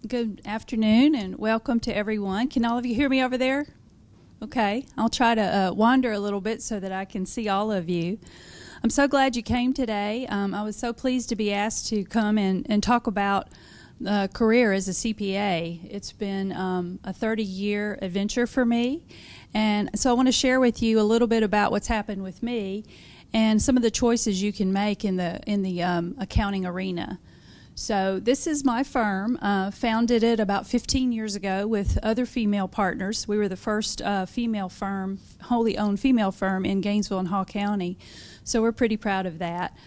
Good afternoon and welcome to everyone. Can all of you hear me over there? Okay, I'll try to wander a little bit so that I can see all of you. I'm so glad you came today. I was so pleased to be asked to come and talk about career as a CPA. It's been a 30-year adventure for me, and so I want to share with you a little bit about what's happened with me and some of the choices you can make in the accounting arena. So this is my firm. Founded it about 15 years ago with other female partners. We were the first female firm, wholly owned female firm in Gainesville and Hall County. So we're pretty proud of that.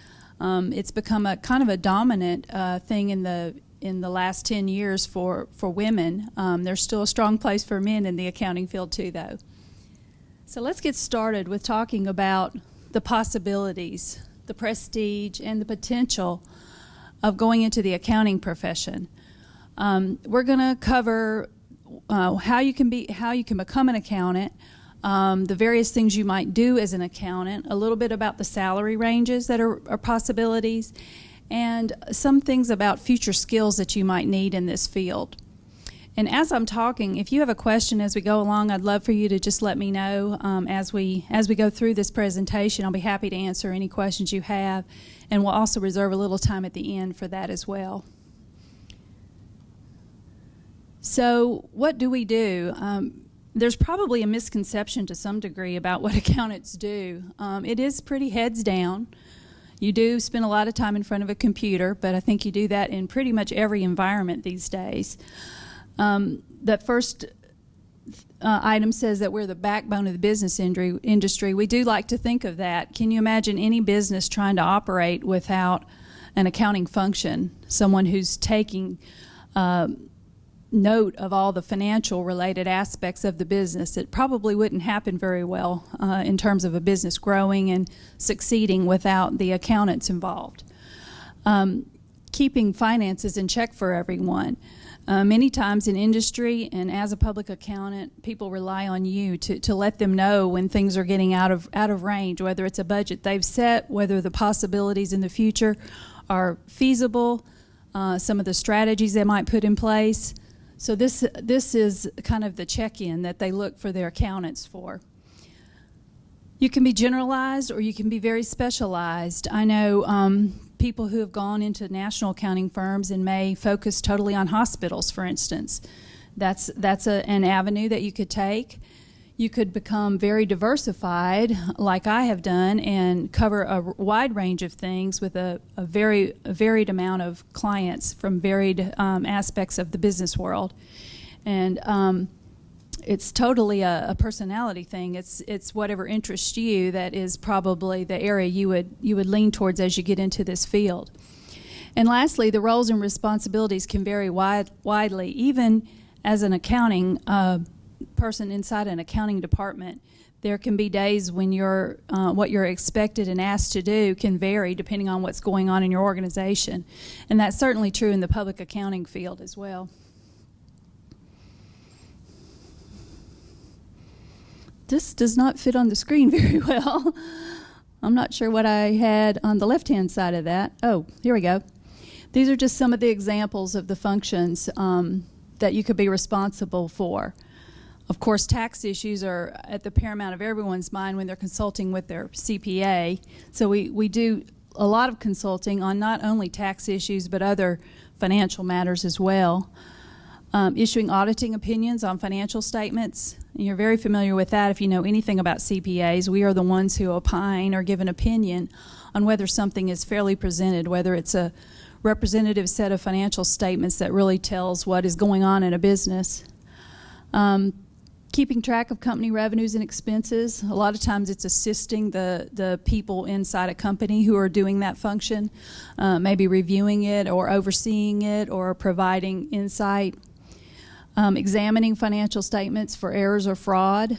It's become a kind of a dominant thing in the last 10 years for women. There's still a strong place for men in the accounting field too, though. So let's get started with talking about the possibilities, the prestige, and the potential of going into the accounting profession. We're going to cover how you can become an accountant, the various things you might do as an accountant, a little bit about the salary ranges that are possibilities, and some things about future skills that you might need in this field. And as I'm talking, if you have a question as we go along, I'd love for you to just let me know as we go through this presentation. I'll be happy to answer any questions you have, and we'll also reserve a little time at the end for that as well. So what do we do? There's probably a misconception to some degree about what accountants do. It is pretty heads down. You do spend a lot of time in front of a computer, but I think you do that in pretty much every environment these days. That first item says that we're the backbone of the business industry. We do like to think of that. Can you imagine any business trying to operate without an accounting function, someone who's taking note of all the financial related aspects of the business? It probably wouldn't happen very well in terms of a business growing and succeeding without the accountants involved. Keeping finances in check for everyone. Many times in industry and as a public accountant, people rely on you to let them know when things are getting out of range, whether it's a budget they've set, whether the possibilities in the future are feasible, some of the strategies they might put in place. So this is kind of the check-in that they look for their accountants for. You can be generalized or you can be very specialized. I know people who have gone into national accounting firms and may focus totally on hospitals, for instance. That's an avenue that you could take. You could become very diversified, like I have done, and cover a wide range of things with a very varied amount of clients from varied aspects of the business world. And it's totally a personality thing. It's whatever interests you that is probably the area you would lean towards as you get into this field. And lastly, the roles and responsibilities can vary widely. Even as an accounting person inside an accounting department, there can be days when what you're expected and asked to do can vary depending on what's going on in your organization. And that's certainly true in the public accounting field as well. This does not fit on the screen very well. I'm not sure what I had on the left-hand side of that. Oh, here we go. These are just some of the examples of the functions that you could be responsible for. Of course, tax issues are at the paramount of everyone's mind when they're consulting with their CPA. So we do a lot of consulting on not only tax issues but other financial matters as well. Issuing auditing opinions on financial statements. You're very familiar with that if you know anything about CPAs. We are the ones who opine or give an opinion on whether something is fairly presented, whether it's a representative set of financial statements that really tells what is going on in a business. Keeping track of company revenues and expenses. A lot of times it's assisting the people inside a company who are doing that function, maybe reviewing it or overseeing it or providing insight. Examining financial statements for errors or fraud.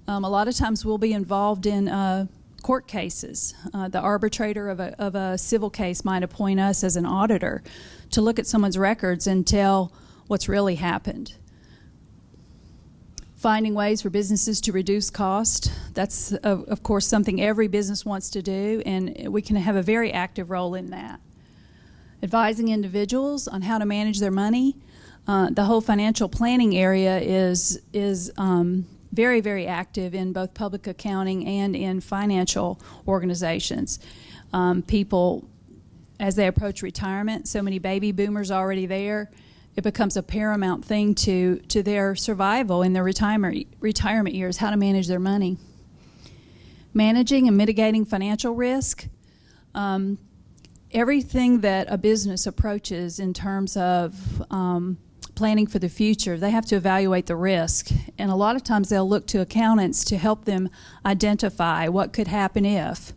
A lot of times we'll be involved in court cases. The arbitrator of a civil case might appoint us as an auditor to look at someone's records and tell what's really happened. Finding ways for businesses to reduce cost. That's, of course, something every business wants to do, and we can have a very active role in that. Advising individuals on how to manage their money. The whole financial planning area is very, very active in both public accounting and in financial organizations. People, as they approach retirement, so many baby boomers already there, it becomes a paramount thing to their survival in their retirement years, how to manage their money. Managing and mitigating financial risk. Everything that a business approaches in terms of planning for the future, they have to evaluate the risk. And a lot of times they'll look to accountants to help them identify what could happen if,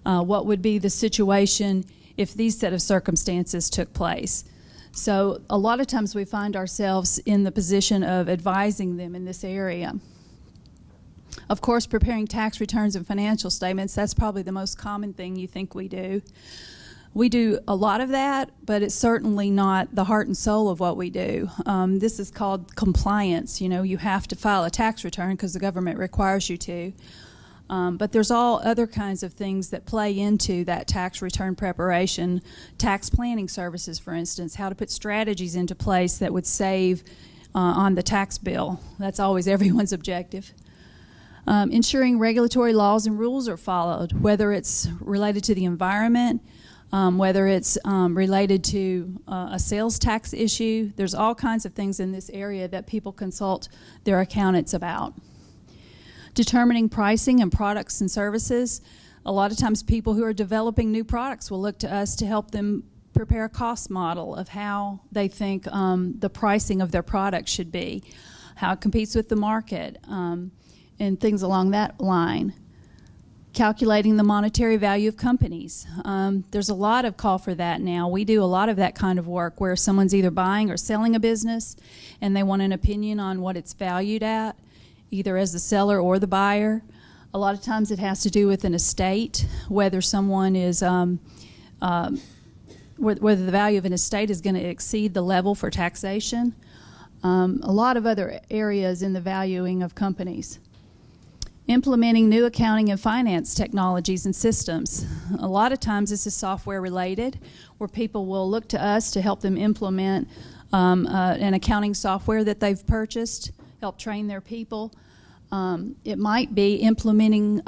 what would be the situation if these set of circumstances took place. So a lot of times we find ourselves in the position of advising them in this area. Of course, preparing tax returns and financial statements, that's probably the most common thing you think we do. We do a lot of that, but it's certainly not the heart and soul of what we do. This is called compliance. You know, you have to file a tax return because the government requires you to. But there's all other kinds of things that play into that tax return preparation. Tax planning services, for instance, how to put strategies into place that would save on the tax bill. That's always everyone's objective. Ensuring regulatory laws and rules are followed, whether it's related to the environment, whether it's related to a sales tax issue. There's all kinds of things in this area that people consult their accountants about. Determining pricing and products and services. A lot of times people who are developing new products will look to us to help them prepare a cost model of how they think the pricing of their product should be, how it competes with the market, and things along that line. Calculating the monetary value of companies. There's a lot of call for that now. We do a lot of that kind of work where someone's either buying or selling a business and they want an opinion on what it's valued at, either as the seller or the buyer. A lot of times it has to do with an estate, whether someone is, whether the value of an estate is going to exceed the level for taxation. A lot of other areas in the valuing of companies. Implementing new accounting and finance technologies and systems. A lot of times this is software related, where people will look to us to help them implement an accounting software that they've purchased, help train their people. It might be implementing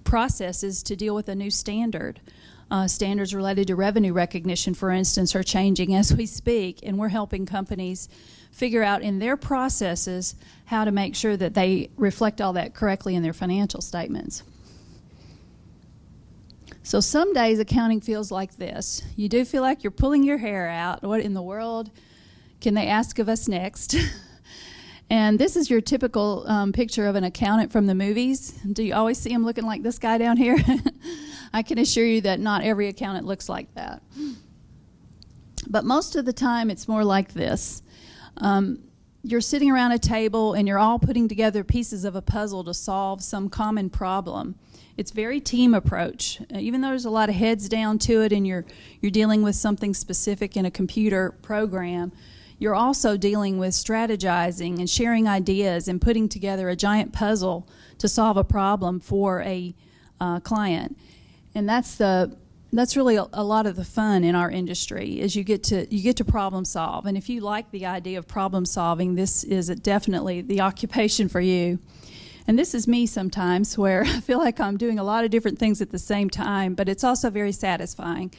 processes to deal with a new standard. Standards related to revenue recognition, for instance, are changing as we speak, and we're helping companies figure out in their processes how to make sure that they reflect all that correctly in their financial statements. So some days accounting feels like this. You do feel like you're pulling your hair out. What in the world can they ask of us next? And this is your typical picture of an accountant from the movies. Do you always see him looking like this guy down here? I can assure you that not every accountant looks like that. But most of the time it's more like this. You're sitting around a table and you're all putting together pieces of a puzzle to solve some common problem. It's very team approach. Even though there's a lot of heads down to it and you're dealing with something specific in a computer program, you're also dealing with strategizing and sharing ideas and putting together a giant puzzle to solve a problem for a client. And that's really a lot of the fun in our industry, is you get to problem solve. And if you like the idea of problem solving, this is definitely the occupation for you. And this is me sometimes, where I feel like I'm doing a lot of different things at the same time, but it's also very satisfying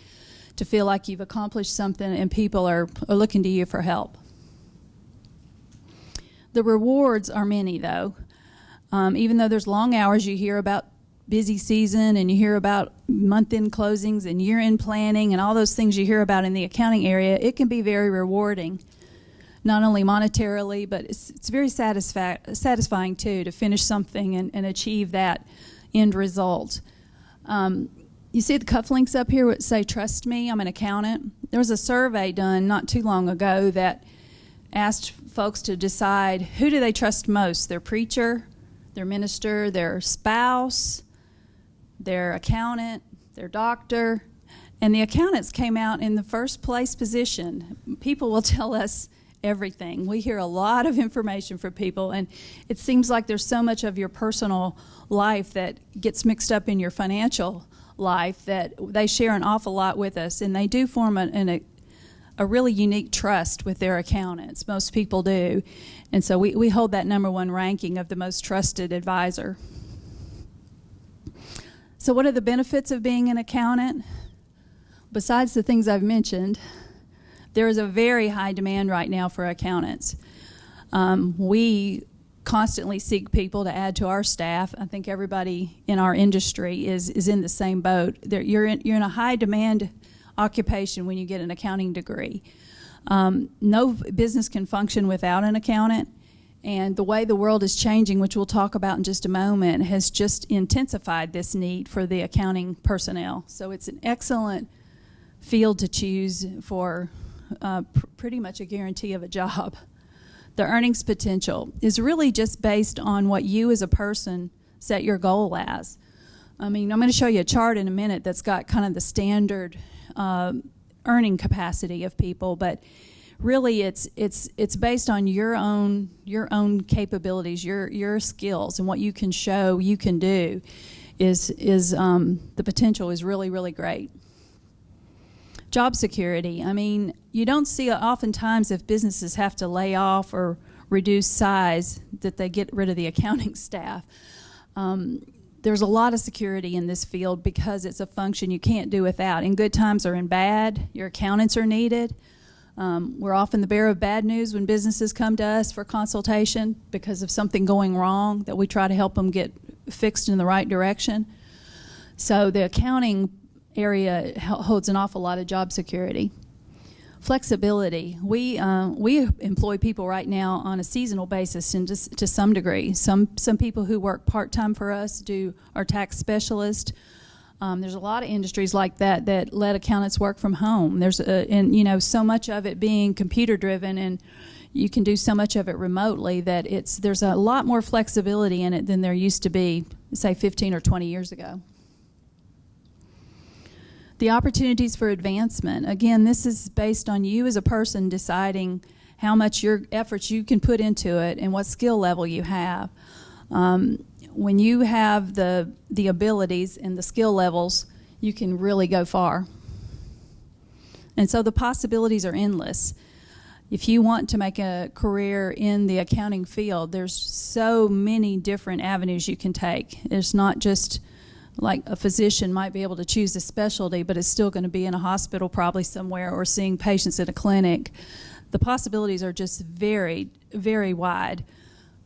to feel like you've accomplished something and people are looking to you for help. The rewards are many, though. Even though there's long hours, you hear about busy season and you hear about month-end closings and year-end planning and all those things you hear about in the accounting area, it can be very rewarding, not only monetarily, but it's very satisfying too, to finish something and achieve that end result. You see the cufflinks up here that say, "Trust me, I'm an accountant." There was a survey done not too long ago that asked folks to decide who do they trust most, their preacher, their minister, their spouse, their accountant, their doctor. And the accountants came out in the first place position. People will tell us everything. We hear a lot of information from people, and it seems like there's so much of your personal life that gets mixed up in your financial life that they share an awful lot with us, and they do form a a really unique trust with their accountants. Most people do. And so we hold that #1 ranking of the most trusted advisor. So what are the benefits of being an accountant? Besides the things I've mentioned, there is a very high demand right now for accountants. We constantly seek people to add to our staff. I think everybody in our industry is in the same boat. You're in a high demand occupation when you get an accounting degree. No business can function without an accountant, and the way the world is changing, which we'll talk about in just a moment, has just intensified this need for the accounting personnel. So it's an excellent field to choose for pretty much a guarantee of a job. The earnings potential is really just based on what you as a person set your goal as. I mean, I'm going to show you a chart in a minute that's got kind of the standard earning capacity of people, but really it's based on your own capabilities, your skills, and what you can show you can do is the potential is really, really great. Job security. I mean, you don't see oftentimes if businesses have to lay off or reduce size that they get rid of the accounting staff. There's a lot of security in this field because it's a function you can't do without. In good times or in bad, your accountants are needed. We're often the bearer of bad news when businesses come to us for consultation because of something going wrong that we try to help them get fixed in the right direction. So the accounting area holds an awful lot of job security. Flexibility. We employ people right now on a seasonal basis and just to some degree. Some people who work part-time for us are tax specialists. There's a lot of industries like that let accountants work from home. And so much of it being computer driven, and you can do so much of it remotely that there's a lot more flexibility in it than there used to be, say 15 or 20 years ago. The opportunities for advancement. Again, this is based on you as a person deciding how much your efforts you can put into it and what skill level you have. When you have the abilities and the skill levels, you can really go far. And so the possibilities are endless. If you want to make a career in the accounting field, there's so many different avenues you can take. It's not just like a physician might be able to choose a specialty, but it's still going to be in a hospital probably somewhere or seeing patients at a clinic. The possibilities are just very, very wide.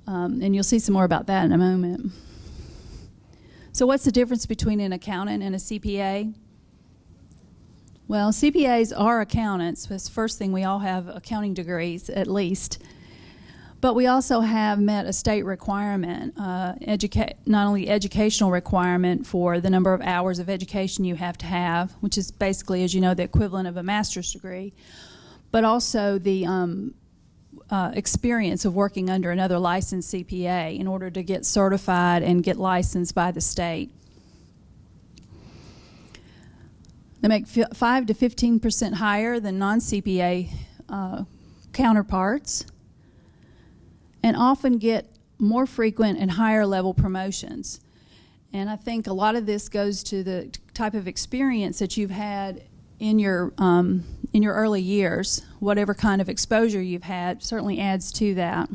And you'll see some more about that in a moment. So what's the difference between an accountant and a CPA? Well, CPAs are accountants. That's the first thing. We all have accounting degrees at least. But we also have met a state requirement, not only educational requirement for the number of hours of education you have to have, which is basically, as you know, the equivalent of a master's degree, but also the experience of working under another licensed CPA in order to get certified and get licensed by the state. They make 5 to 15% higher than non-CPA counterparts, and often get more frequent and higher level promotions. And I think a lot of this goes to the type of experience that you've had in your early years. Whatever kind of exposure you've had certainly adds to that.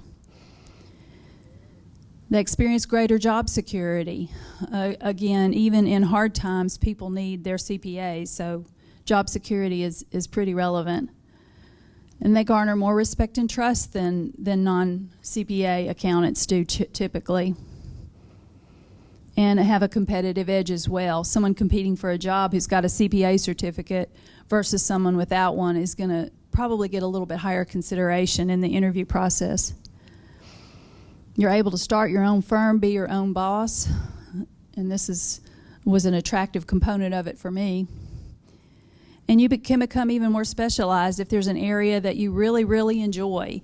They experience greater job security. Again, even in hard times, people need their CPAs, so job security is pretty relevant. And they garner more respect and trust than non-CPA accountants do typically. And have a competitive edge as well. Someone competing for a job who's got a CPA certificate versus someone without one is going to probably get a little bit higher consideration in the interview process. You're able to start your own firm, be your own boss, and this was an attractive component of it for me. And you can become even more specialized if there's an area that you really, really enjoy.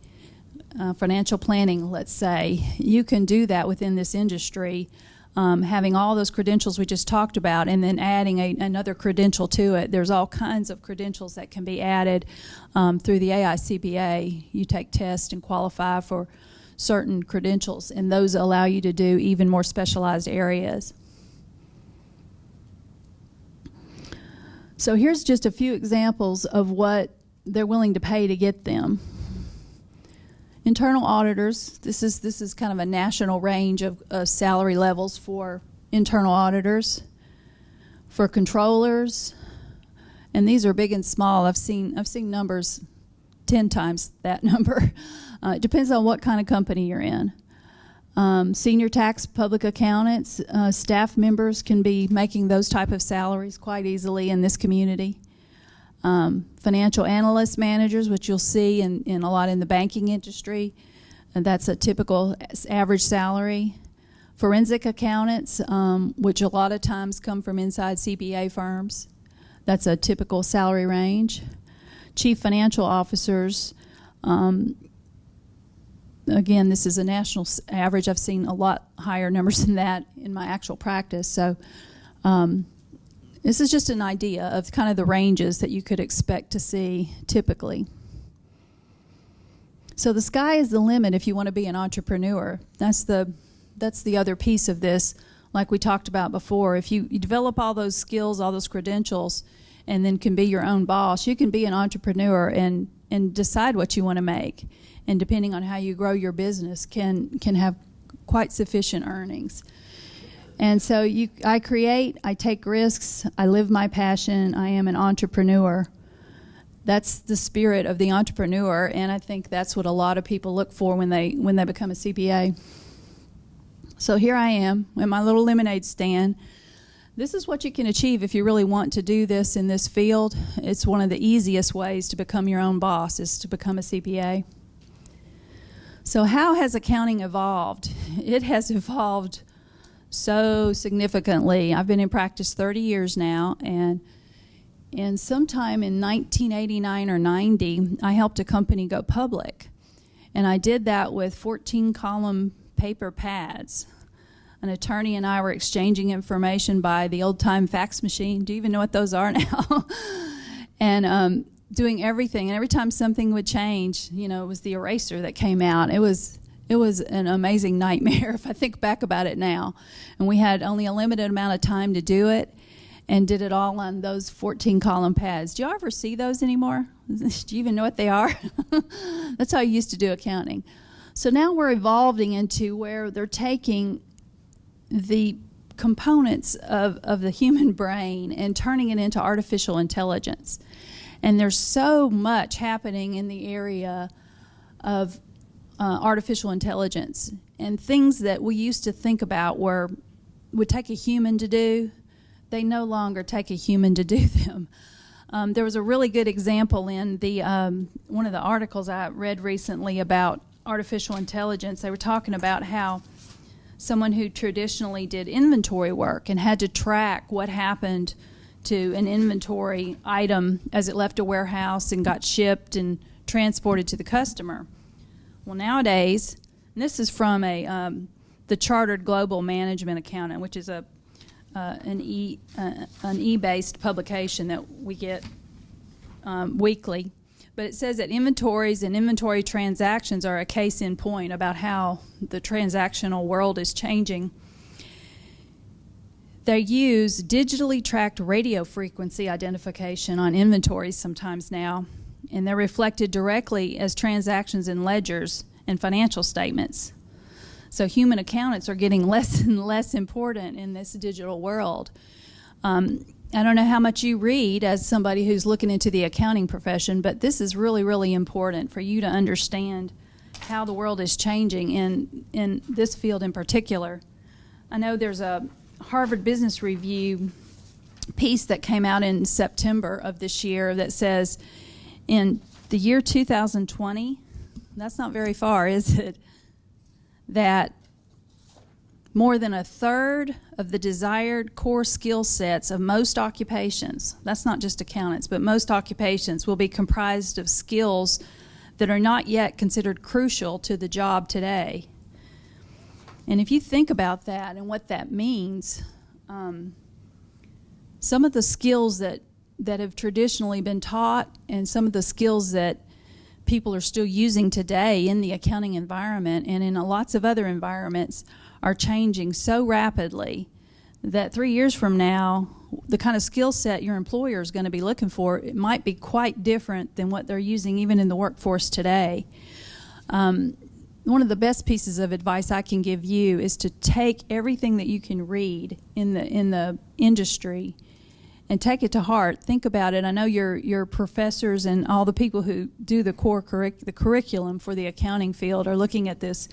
Financial planning, let's say. You can do that within this industry, having all those credentials we just talked about and then adding another credential to it. There's all kinds of credentials that can be added through the AICPA. You take tests and qualify for certain credentials, and those allow you to do even more specialized areas. So here's just a few examples of what they're willing to pay to get them. Internal auditors, this is kind of a national range of salary levels for internal auditors. For controllers, and these are big and small. I've seen numbers 10 times that number. It depends on what kind of company you're in. Senior tax public accountants, staff members can be making those type of salaries quite easily in this community. Financial analyst managers, which you'll see in a lot in the banking industry, and that's a typical average salary. Forensic accountants, which a lot of times come from inside CPA firms, that's a typical salary range. Chief financial officers, again, this is a national average. I've seen a lot higher numbers than that in my actual practice. So this is just an idea of kind of the ranges that you could expect to see typically. So the sky is the limit if you want to be an entrepreneur. That's the other piece of this, like we talked about before. If you develop all those skills, all those credentials, and then can be your own boss, you can be an entrepreneur and decide what you want to make. And depending on how you grow your business, can have quite sufficient earnings. And so I create, I take risks, I live my passion, I am an entrepreneur. That's the spirit of the entrepreneur, and I think that's what a lot of people look for when they become a CPA. So here I am at my little lemonade stand. This is what you can achieve if you really want to do this in this field. It's one of the easiest ways to become your own boss, is to become a CPA. So how has accounting evolved? It has evolved so significantly. I've been in practice 30 years now, and sometime in 1989 or 90, I helped a company go public. And I did that with 14-column paper pads. An attorney and I were exchanging information by the old-time fax machine. Do you even know what those are now? And doing everything. And every time something would change, it was the eraser that came out. It was an amazing nightmare if I think back about it now. And we had only a limited amount of time to do it, and did it all on those 14-column pads. Do you ever see those anymore? Do you even know what they are? That's how I used to do accounting. So now we're evolving into where they're taking the components of the human brain and turning it into artificial intelligence. And there's so much happening in the area of artificial intelligence, and things that we used to think about would take a human to do, they no longer take a human to do them. There was a really good example in the one of the articles I read recently about artificial intelligence. They were talking about how someone who traditionally did inventory work and had to track what happened to an inventory item as it left a warehouse and got shipped and transported to the customer. Well, nowadays, and this is from the Chartered Global Management Accountant, which is an e-based publication that we get weekly. But it says that inventories and inventory transactions are a case in point about how the transactional world is changing. They use digitally tracked radio frequency identification on inventories sometimes now, and they're reflected directly as transactions in ledgers and financial statements. So human accountants are getting less and less important in this digital world. I don't know how much you read as somebody who's looking into the accounting profession, but this is really, really important for you to understand how the world is changing in this field in particular. I know there's a Harvard Business Review piece that came out in September of this year that says in the year 2020, that's not very far, is it, that more than a third of the desired core skill sets of most occupations, that's not just accountants, but most occupations will be comprised of skills that are not yet considered crucial to the job today. And if you think about that and what that means, some of the skills that have traditionally been taught and some of the skills that people are still using today in the accounting environment and in lots of other environments are changing so rapidly that 3 years from now, the kind of skill set your employer is going to be looking for, it might be quite different than what they're using even in the workforce today. One of the best pieces of advice I can give you is to take everything that you can read in the industry and take it to heart. Think about it. I know your professors and all the people who do the the curriculum for the accounting field are looking at this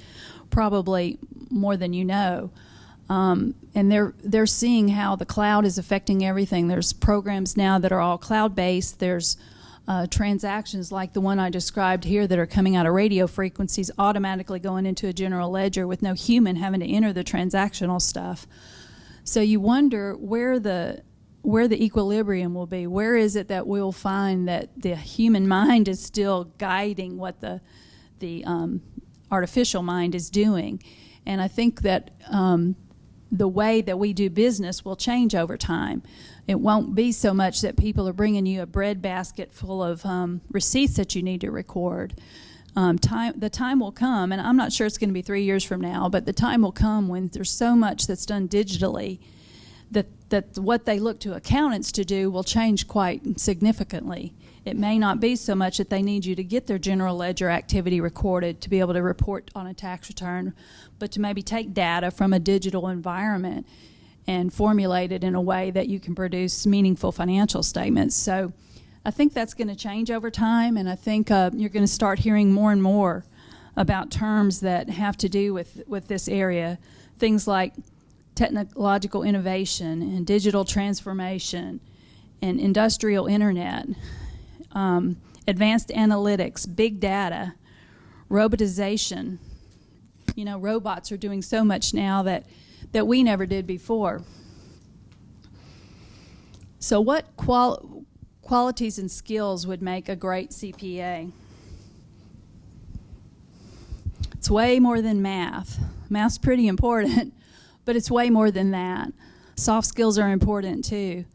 probably more than you know. And they're seeing how the cloud is affecting everything. There's programs now that are all cloud-based. There's transactions like the one I described here that are coming out of radio frequencies automatically going into a general ledger with no human having to enter the transactional stuff. So you wonder where the equilibrium will be. Where is it that we'll find that the human mind is still guiding what the artificial mind is doing? And I think that the way that we do business will change over time. It won't be so much that people are bringing you a bread basket full of receipts that you need to record. The time will come, and I'm not sure it's going to be 3 years from now, but the time will come when there's so much that's done digitally that what they look to accountants to do will change quite significantly. It may not be so much that they need you to get their general ledger activity recorded to be able to report on a tax return, but to maybe take data from a digital environment and formulate it in a way that you can produce meaningful financial statements. So I think that's going to change over time, and I think you're going to start hearing more and more about terms that have to do with this area, things like technological innovation and digital transformation and industrial internet, advanced analytics, big data, robotization. You know, robots are doing so much now that we never did before. So what qualities and skills would make a great CPA? It's way more than math. Math's pretty important, but it's way more than that. Soft skills are important too.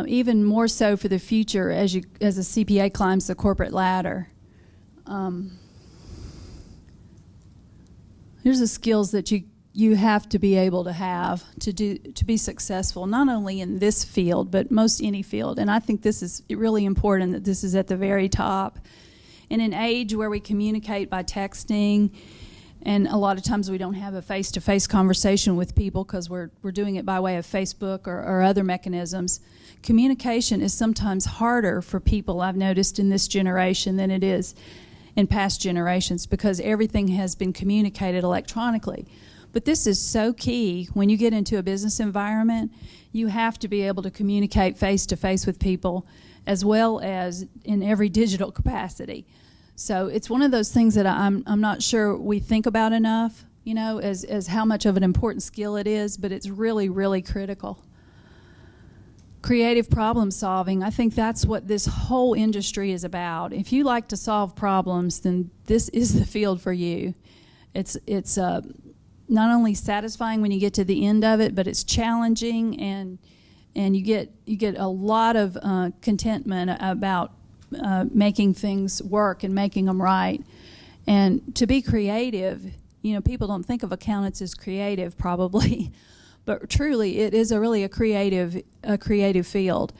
Even more so for the future as a CPA climbs the corporate ladder. Here's the skills that you have to be able to have to be successful, not only in this field, but most any field. And I think this is really important that this is at the very top. In an age where we communicate by texting, and a lot of times we don't have a face-to-face conversation with people because we're doing it by way of Facebook or other mechanisms, communication is sometimes harder for people, I've noticed, in this generation than it is in past generations because everything has been communicated electronically. But this is so key when you get into a business environment. You have to be able to communicate face-to-face with people as well as in every digital capacity. So it's one of those things that I'm not sure we think about enough, you know, as how much of an important skill it is, but it's really, really critical. Creative problem solving, I think that's what this whole industry is about. If you like to solve problems, then this is the field for you. It's not only satisfying when you get to the end of it, but it's challenging, and you get a lot of contentment about making things work and making them right. And to be creative, you know, people don't think of accountants as creative probably, but truly it is really a creative field.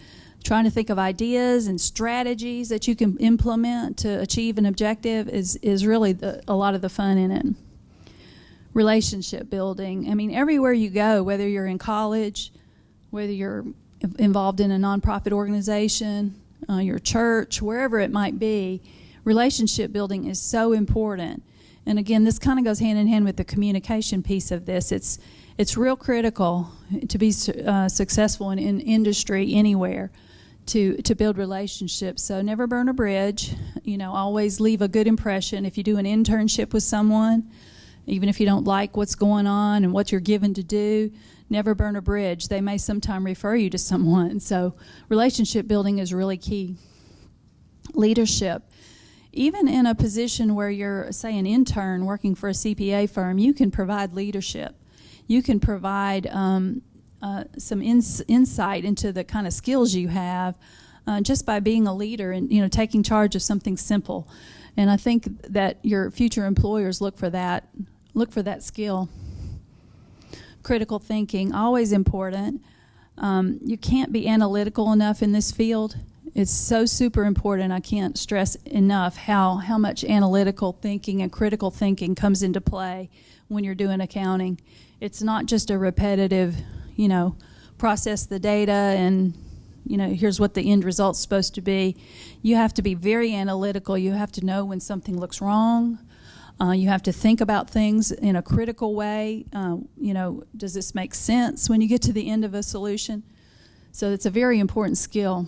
Trying to think of ideas and strategies that you can implement to achieve an objective is really a lot of the fun in it. Relationship building. I mean, everywhere you go, whether you're in college, whether you're involved in a nonprofit organization, your church, wherever it might be, relationship building is so important. And again, this kind of goes hand in hand with the communication piece of this. It's real critical to be successful in industry anywhere to build relationships. So never burn a bridge. You know, always leave a good impression. If you do an internship with someone, even if you don't like what's going on and what you're given to do, never burn a bridge. They may sometime refer you to someone. So relationship building is really key. Leadership. Even in a position where you're, say, an intern working for a CPA firm, you can provide leadership. You can provide some insight into the kind of skills you have just by being a leader and, you know, taking charge of something simple. And I think that your future employers look for that skill. critical thinking, always important. You can't be analytical enough in this field. It's so super important. I can't stress enough how much analytical thinking and critical thinking comes into play when you're doing accounting. It's not just a repetitive, process the data and, here's what the end result's supposed to be. You have to be very analytical. You have to know when something looks wrong. You have to think about things in a critical way. Does this make sense when you get to the end of a solution? So it's a very important skill.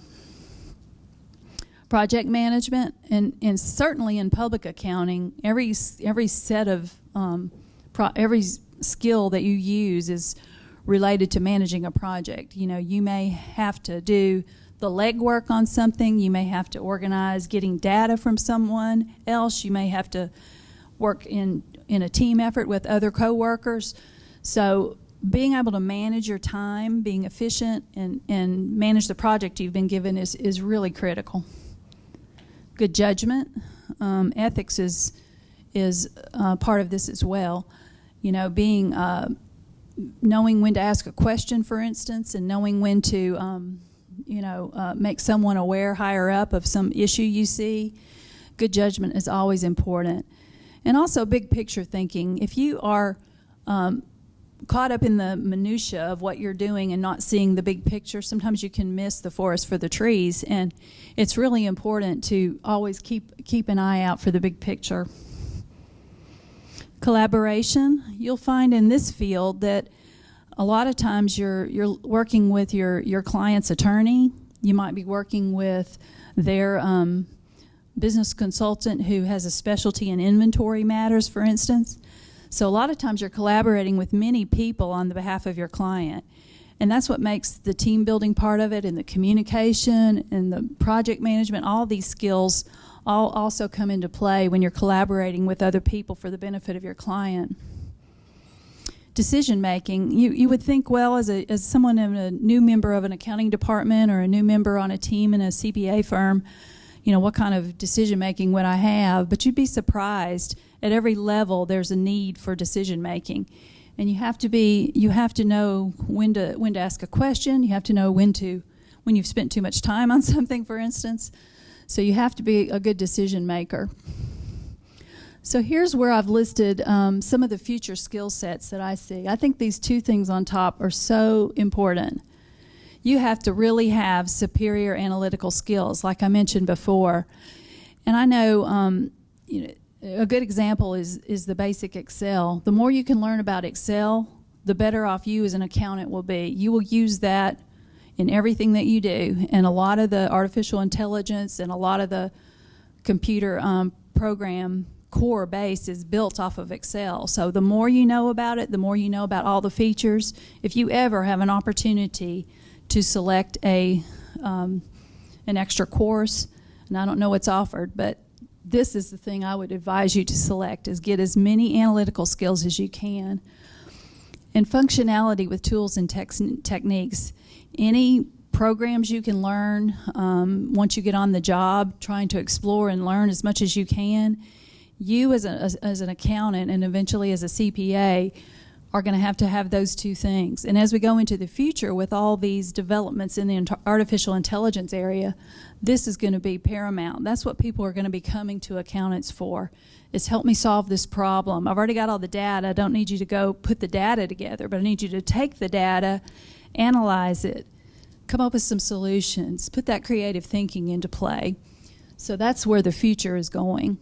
Project management, and certainly in public accounting, every set of every skill that you use is related to managing a project. You may have to do the legwork on something. You may have to organize getting data from someone else. You may have to work in a team effort with other coworkers. So being able to manage your time, being efficient, and manage the project you've been given is really critical. Good judgment. Ethics is part of this as well. Being knowing when to ask a question, for instance, and knowing when to make someone aware higher up of some issue you see. Good judgment is always important. And also big picture thinking. If you are caught up in the minutia of what you're doing and not seeing the big picture, sometimes you can miss the forest for the trees, and it's really important to always keep an eye out for the big picture. Collaboration. You'll find in this field that a lot of times you're working with your client's attorney. You might be working with their business consultant who has a specialty in inventory matters, for instance. So a lot of times you're collaborating with many people on the behalf of your client. And that's what makes the team building part of it, and the communication and the project management. All these skills all also come into play when you're collaborating with other people for the benefit of your client. Decision making. You would think, well, as someone in a new member of an accounting department or a new member on a team in a CPA firm, what kind of decision making would I have? But you'd be surprised. At every level, there's a need for decision making, and you have to know when to ask a question. You have to know when you've spent too much time on something, for instance. So you have to be a good decision maker. So here's where I've listed some of the future skill sets that I see. I think these two things on top are so important. You have to really have superior analytical skills, like I mentioned before. And I know, a good example is the basic Excel. The more you can learn about Excel, the better off you as an accountant will be. You will use that in everything that you do. And a lot of the artificial intelligence and a lot of the computer program core base is built off of Excel. So the more you know about it, the more you know about all the features. If you ever have an opportunity to select an extra course, and I don't know what's offered, but this is the thing I would advise you to select, is get as many analytical skills as you can. And functionality with tools and techniques. Any programs you can learn once you get on the job, trying to explore and learn as much as you can. You as an accountant and eventually as a CPA are going to have those two things. And as we go into the future with all these developments in the artificial intelligence area, this is going to be paramount. That's what people are going to be coming to accountants for, is help me solve this problem. I've already got all the data. I don't need you to go put the data together, but I need you to take the data, analyze it, come up with some solutions, put that creative thinking into play. So that's where the future is going.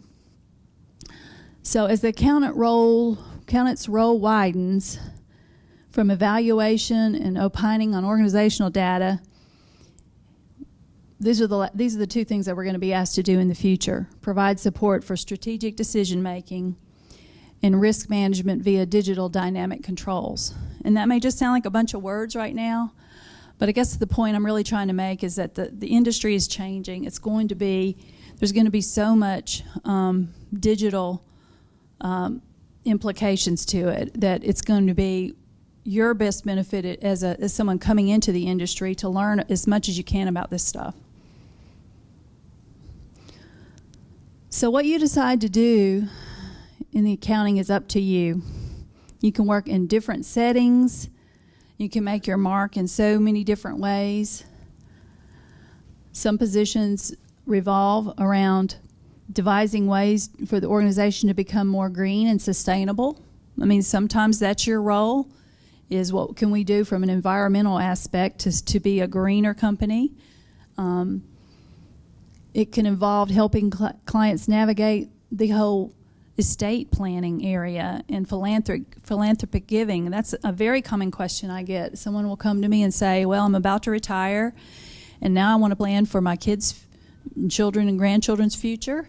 So as the accountant's role widens from evaluation and opining on organizational data, these are the two things that we're going to be asked to do in the future: provide support for strategic decision making and risk management via digital dynamic controls. And that may just sound like a bunch of words right now, but I guess the point I'm really trying to make is that the industry is changing. There's going to be so much digital implications to it that it's going to be your best benefit as someone coming into the industry to learn as much as you can about this stuff. So what you decide to do in the accounting is up to you. You can work in different settings. You can make your mark in so many different ways. Some positions revolve around devising ways for the organization to become more green and sustainable. I mean, sometimes that's your role, is what can we do from an environmental aspect to be a greener company. It can involve helping clients navigate the whole estate planning area and philanthropic giving. That's a very common question I get. Someone will come to me and say, well, I'm about to retire, and now I want to plan for my kids' children and grandchildren's future,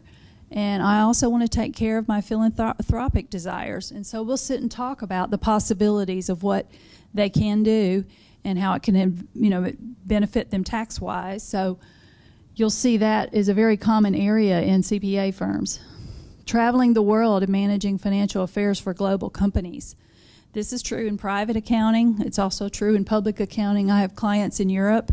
and I also want to take care of my philanthropic desires. And so we'll sit and talk about the possibilities of what they can do and how it can, benefit them tax-wise. So you'll see that is a very common area in CPA firms. Traveling the world and managing financial affairs for global companies. This is true in private accounting. It's also true in public accounting. I have clients in Europe,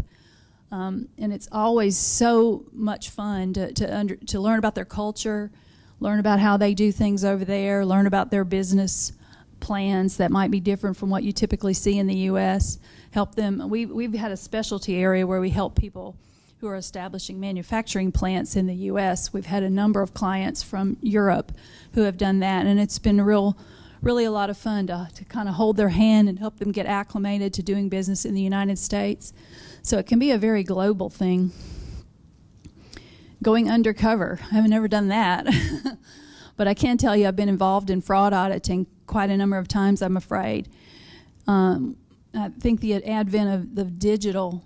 and it's always so much fun to learn about their culture, learn about how they do things over there, learn about their business plans that might be different from what you typically see in the U.S. Help them. We've had a specialty area where we help people who are establishing manufacturing plants in the U.S. We've had a number of clients from Europe who have done that, and it's been really a lot of fun to kind of hold their hand and help them get acclimated to doing business in the United States. So it can be a very global thing. Going undercover. I haven't ever done that. But I can tell you I've been involved in fraud auditing quite a number of times, I'm afraid. I think the advent of the digital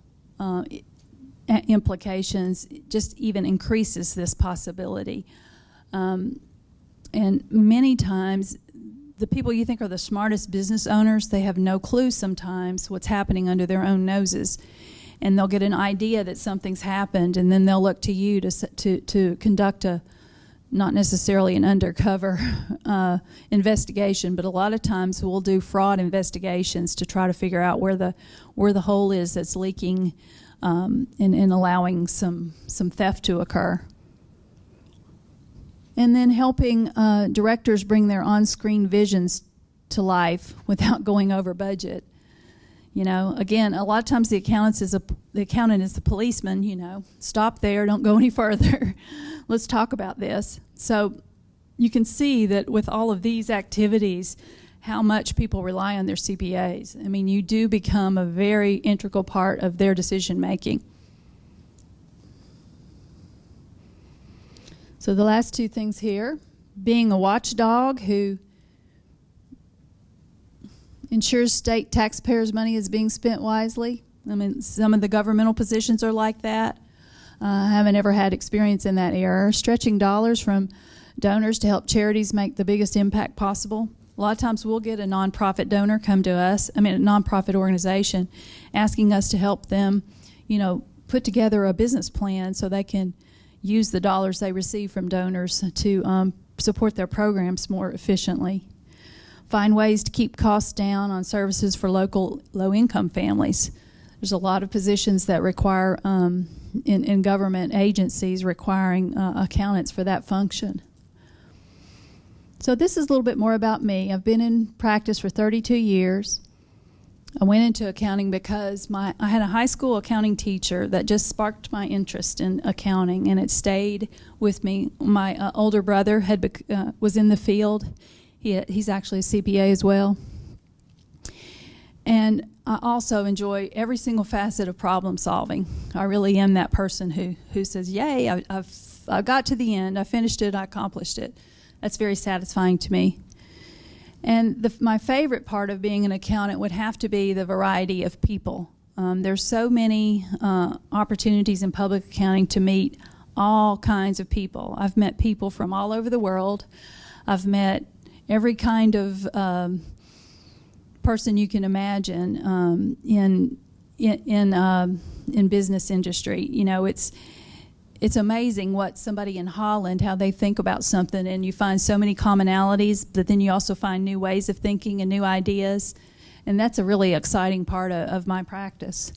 implications just even increases this possibility. And many times, the people you think are the smartest business owners, they have no clue sometimes what's happening under their own noses. And they'll get an idea that something's happened, and then they'll look to you to conduct not necessarily an undercover investigation, but a lot of times we'll do fraud investigations to try to figure out where the hole is that's leaking and allowing some theft to occur. And then helping directors bring their on-screen visions to life without going over budget. Again, a lot of times the accountant is the policeman. Stop there, don't go any further. Let's talk about this. So you can see that with all of these activities, how much people rely on their CPAs. I mean, you do become a very integral part of their decision making. So the last two things here, being a watchdog who ensures state taxpayers' money is being spent wisely. I mean, some of the governmental positions are like that. I haven't ever had experience in that area. Stretching dollars from donors to help charities make the biggest impact possible. A lot of times we'll get a nonprofit donor come to us, a nonprofit organization, asking us to help them, put together a business plan so they can use the dollars they receive from donors to support their programs more efficiently. Find ways to keep costs down on services for local low-income families. There's a lot of positions that require, in government agencies, requiring accountants for that function. So this is a little bit more about me. I've been in practice for 32 years. I went into accounting because I had a high school accounting teacher that just sparked my interest in accounting, and it stayed with me. My older brother was in the field. He's actually a CPA as well. And I also enjoy every single facet of problem solving. I really am that person who says, yay, I got to the end, I finished it, I accomplished it. That's very satisfying to me. And my favorite part of being an accountant would have to be the variety of people. There's so many opportunities in public accounting to meet all kinds of people. I've met people from all over the world. I've met every kind of person you can imagine in business industry. It's amazing what somebody in Holland, how they think about something, and you find so many commonalities, but then you also find new ways of thinking and new ideas, and that's a really exciting part of my practice.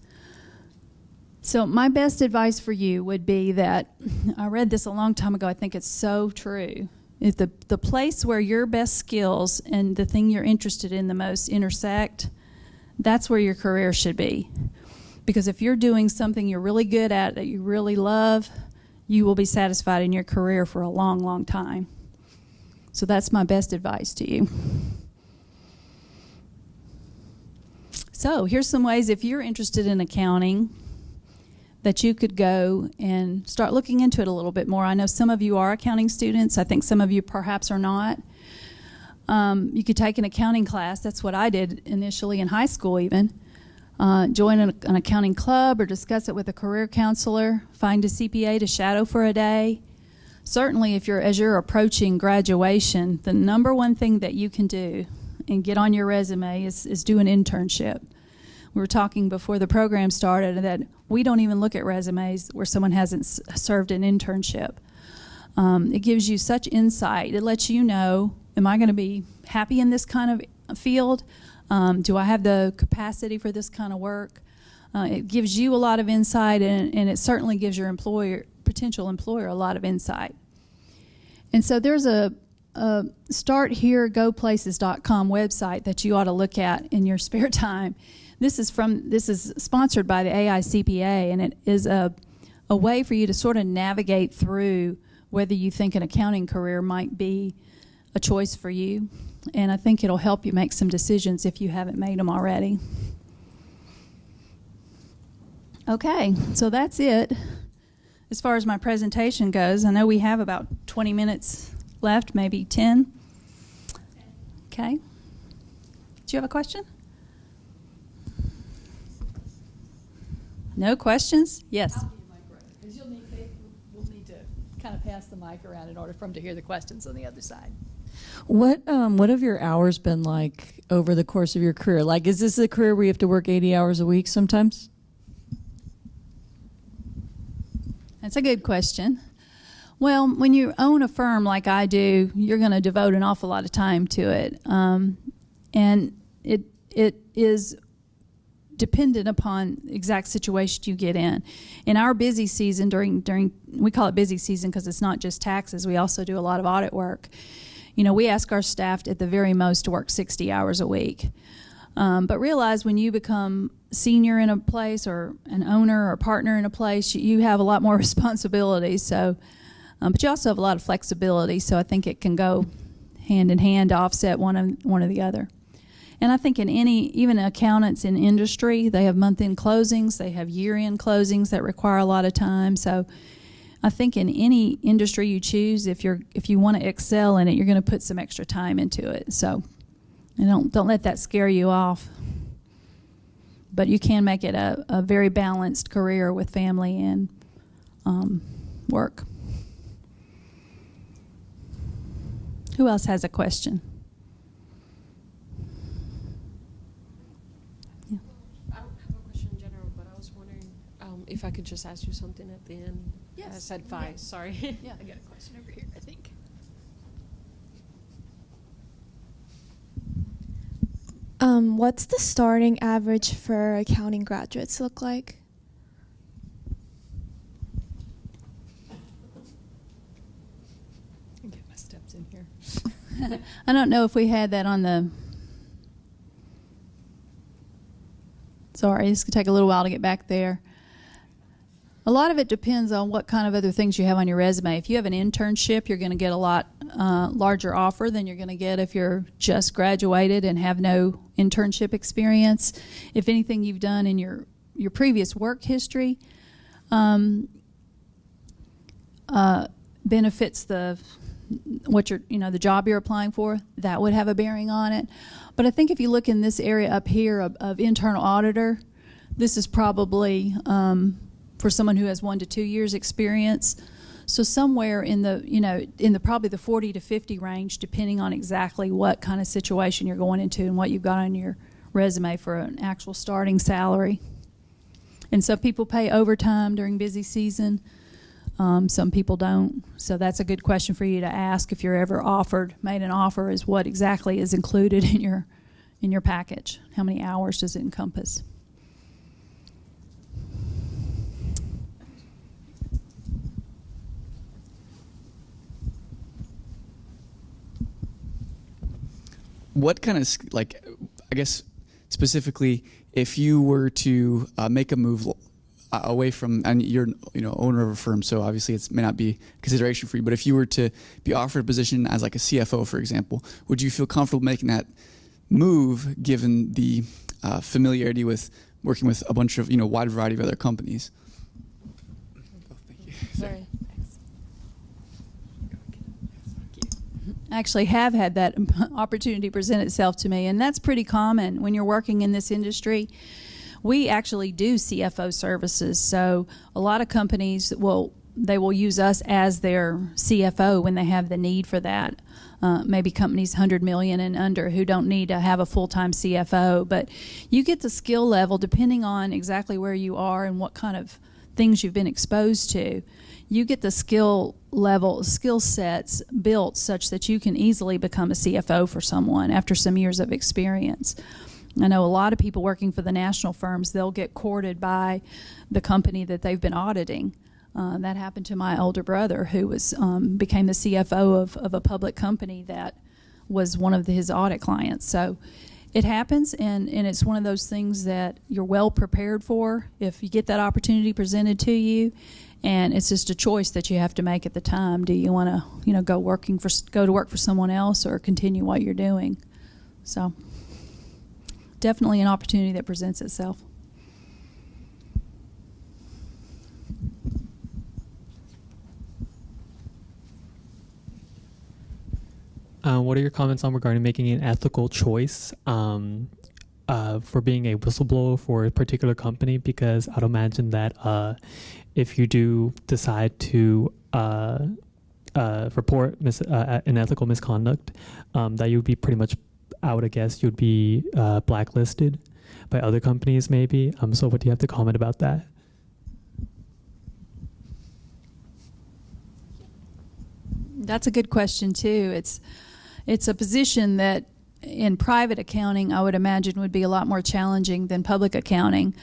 So my best advice for you would be that, I read this a long time ago, I think it's so true, If the place where your best skills and the thing you're interested in the most intersect, that's where your career should be. Because if you're doing something you're really good at that you really love, you will be satisfied in your career for a long, long time. So that's my best advice to you. So here's some ways, if you're interested in accounting, that you could go and start looking into it a little bit more. I know some of you are accounting students. I think some of you perhaps are not. You could take an accounting class. That's what I did initially in high school even. Join an accounting club or discuss it with a career counselor. Find a CPA to shadow for a day. Certainly, as you're approaching graduation, the number one thing that you can do and get on your resume is do an internship. We were talking before the program started that we don't even look at resumes where someone hasn't served an internship. It gives you such insight. It lets you know, am I going to be happy in this kind of field? Do I have the capacity for this kind of work? It gives you a lot of insight, and it certainly gives your potential employer a lot of insight. And so there's a startheregoplaces.com website that you ought to look at in your spare time. This is sponsored by the AICPA, and it is a way for you to sort of navigate through whether you think an accounting career might be a choice for you. And I think it'll help you make some decisions if you haven't made them already. Okay, so that's it. As far as my presentation goes, I know we have about 20 minutes left, maybe 10. Okay. Do you have a question? No questions? Yes. Because we'll need to kind of pass the mic around in order for them to hear the questions on the other side. What have your hours been like over the course of your career? Like, is this a career where you have to work 80 hours a week sometimes? That's a good question. Well, when you own a firm like I do, you're going to devote an awful lot of time to it. And it is dependent upon the exact situation you get in. In our busy season, during we call it busy season because it's not just taxes. We also do a lot of audit work. You know, we ask our staff at the very most to work 60 hours a week. But realize when you become senior in a place or an owner or partner in a place, you have a lot more responsibility. So, but you also have a lot of flexibility. So I think it can go hand in hand to offset one or the other. And I think even accountants in industry, they have month-end closings, they have year-end closings that require a lot of time. So I think in any industry you choose, if you want to excel in it, you're going to put some extra time into it. So, and don't let that scare you off. But you can make it a very balanced career with family and work. Who else has a question? I don't have a question in general, but I was wondering if I could just ask you something at the end. Yes. I said five, sorry. Yeah, I got a question over here, I think. What's the starting average for accounting graduates look like? I'll get my steps in here. I don't know if we had that on the... Sorry, this could take a little while to get back there. A lot of it depends on what kind of other things you have on your resume. If you have an internship, you're going to get a lot larger offer than you're going to get if you're just graduated and have no internship experience. If anything you've done in your previous work history benefits the job you're applying for, that would have a bearing on it. But I think if you look in this area up here of internal auditor, this is probably for someone who has 1 to 2 years experience. So somewhere in the probably the 40 to 50 range, depending on exactly what kind of situation you're going into and what you've got on your resume for an actual starting salary. And some people pay overtime during busy season. Some people don't. So that's a good question for you to ask if you're ever made an offer, is what exactly is included in your package. How many hours does it encompass? what kind of, like, I guess specifically, if you were to make a move away from, and you're owner of a firm, so obviously it may not be a consideration for you, but if you were to be offered a position as like a CFO, for example, would you feel comfortable making that move given the familiarity with working with a bunch of, wide variety of other companies? Thank you. Sorry. I actually have had that opportunity present itself to me, and that's pretty common when you're working in this industry. We actually do CFO services, so a lot of companies will use us as their CFO when they have the need for that. Maybe companies 100 million and under who don't need to have a full-time CFO, but you get the skill level depending on exactly where you are and what kind of things you've been exposed to. You get the skill sets built such that you can easily become a CFO for someone after some years of experience. I know a lot of people working for the national firms, they'll get courted by the company that they've been auditing. That happened to my older brother, who became the CFO of a public company that was one of his audit clients. So it happens, and it's one of those things that you're well prepared for if you get that opportunity presented to you. And it's just a choice that you have to make at the time. Do you want to, go to work for someone else or continue what you're doing? So definitely an opportunity that presents itself. What are your comments on regarding making an ethical choice for being a whistleblower for a particular company? Because I'd imagine that if you do decide to report unethical misconduct, that you would be pretty much, I would guess, you'd be blacklisted by other companies maybe. So what do you have to comment about that? That's a good question too. It's a position that in private accounting I would imagine would be a lot more challenging than public accounting.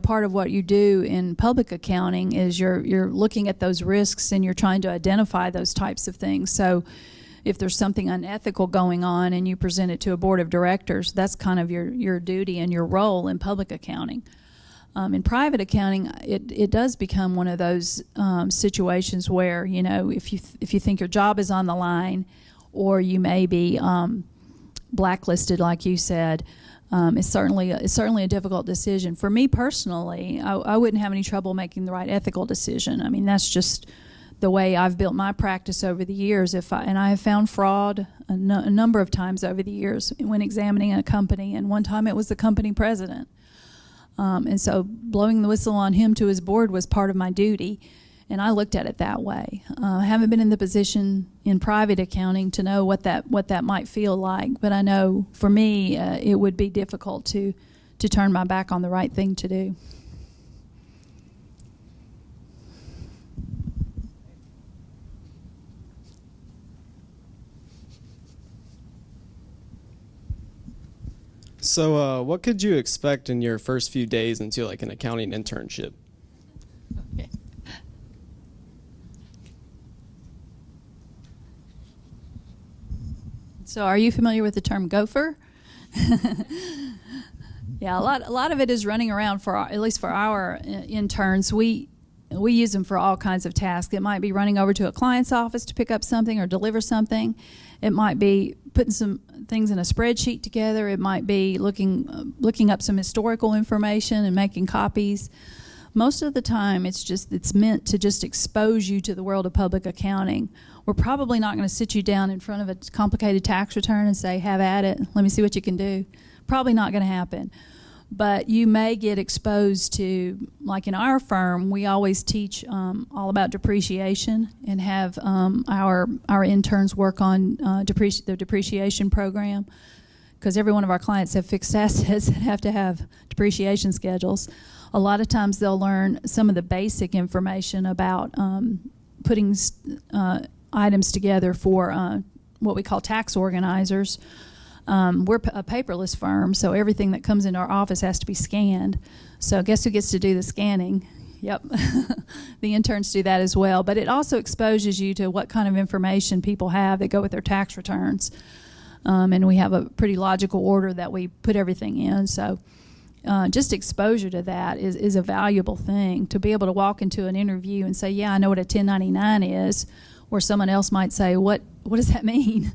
Part of what you do in public accounting is you're looking at those risks and you're trying to identify those types of things. So if there's something unethical going on and you present it to a board of directors, that's kind of your duty and your role in public accounting. In private accounting, it does become one of those situations where, if you think your job is on the line, or you may be blacklisted, like you said, it's certainly a difficult decision. For me personally, I wouldn't have any trouble making the right ethical decision. I mean, that's just the way I've built my practice over the years. And I have found fraud a number of times over the years when examining a company, and one time it was the company president. And so blowing the whistle on him to his board was part of my duty, and I looked at it that way. I haven't been in the position in private accounting to know what that might feel like, but I know for me it would be difficult to turn my back on the right thing to do. So what could you expect in your first few days into like an accounting internship? Okay. So are you familiar with the term gopher? Yeah, a lot of it is running around at least for our interns. We use them for all kinds of tasks. It might be running over to a client's office to pick up something or deliver something. It might be putting some things in a spreadsheet together. It might be looking up some historical information and making copies. Most of the time, it's meant to just expose you to the world of public accounting. We're probably not going to sit you down in front of a complicated tax return and say, have at it, let me see what you can do. Probably not going to happen. But you may get exposed to, like in our firm, we always teach all about depreciation and have our interns work on the depreciation program, because every one of our clients have fixed assets that have to have depreciation schedules. A lot of times they'll learn some of the basic information about putting items together for what we call tax organizers. We're a paperless firm, so everything that comes into our office has to be scanned. So guess who gets to do the scanning? Yep. The interns do that as well. But it also exposes you to what kind of information people have that go with their tax returns. and we have a pretty logical order that we put everything in. So just exposure to that is a valuable thing, to be able to walk into an interview and say, yeah, I know what a 1099 is, where someone else might say, what does that mean?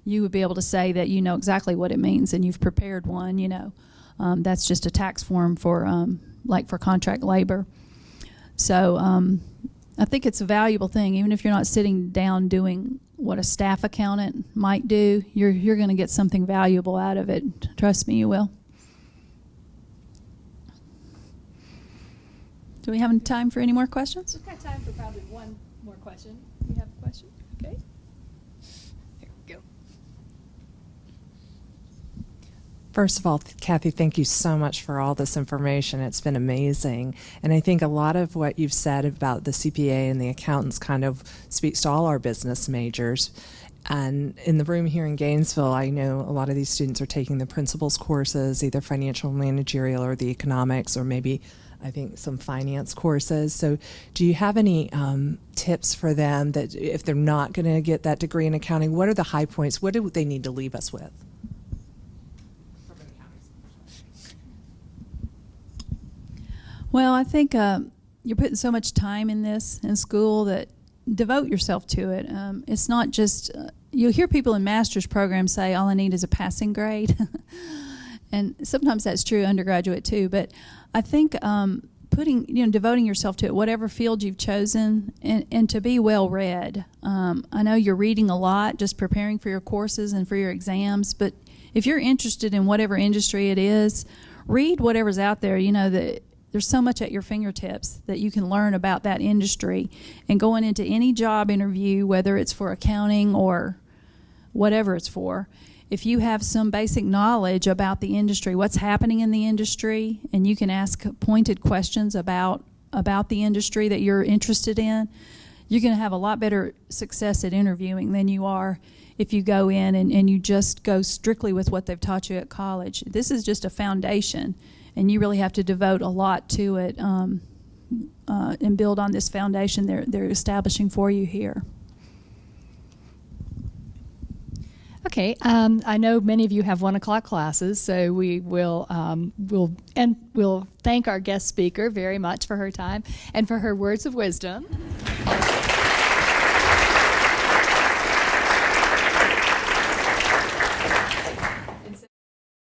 You would be able to say that you know exactly what it means and you've prepared one, you know. That's just a tax form for like for contract labor. So I think it's a valuable thing. Even if you're not sitting down doing what a staff accountant might do, you're going to get something valuable out of it. Trust me, you will. Do we have time for any more questions? We've got time for probably one more question. You have a question? Okay. Here we go. First of all, Kathy, thank you so much for all this information. It's been amazing. And I think a lot of what you've said about the CPA and the accountants kind of speaks to all our business majors. And in the room here in Gainesville, I know a lot of these students are taking the principles courses, either financial managerial or the economics, or maybe I think some finance courses. So do you have any tips for them that if they're not going to get that degree in accounting, what are the high points? What do they need to leave us with? Well, I think you're putting so much time in this in school that devote yourself to it. It's not just, you'll hear people in master's programs say, all I need is a passing grade. And sometimes that's true undergraduate too. But I think devoting yourself to it, whatever field you've chosen, and to be well read. I know you're reading a lot, just preparing for your courses and for your exams. But if you're interested in whatever industry it is, read whatever's out there. You know, there's so much at your fingertips that you can learn about that industry. And going into any job interview, whether it's for accounting or whatever it's for, if you have some basic knowledge about the industry, what's happening in the industry, and you can ask pointed questions about the industry that you're interested in, you're going to have a lot better success at interviewing than you are if you go in and you just go strictly with what they've taught you at college. This is just a foundation, and you really have to devote a lot to it and build on this foundation they're establishing for you here. Okay, I know many of you have 1 o'clock classes, so we will we'll thank our guest speaker very much for her time and for her words of wisdom.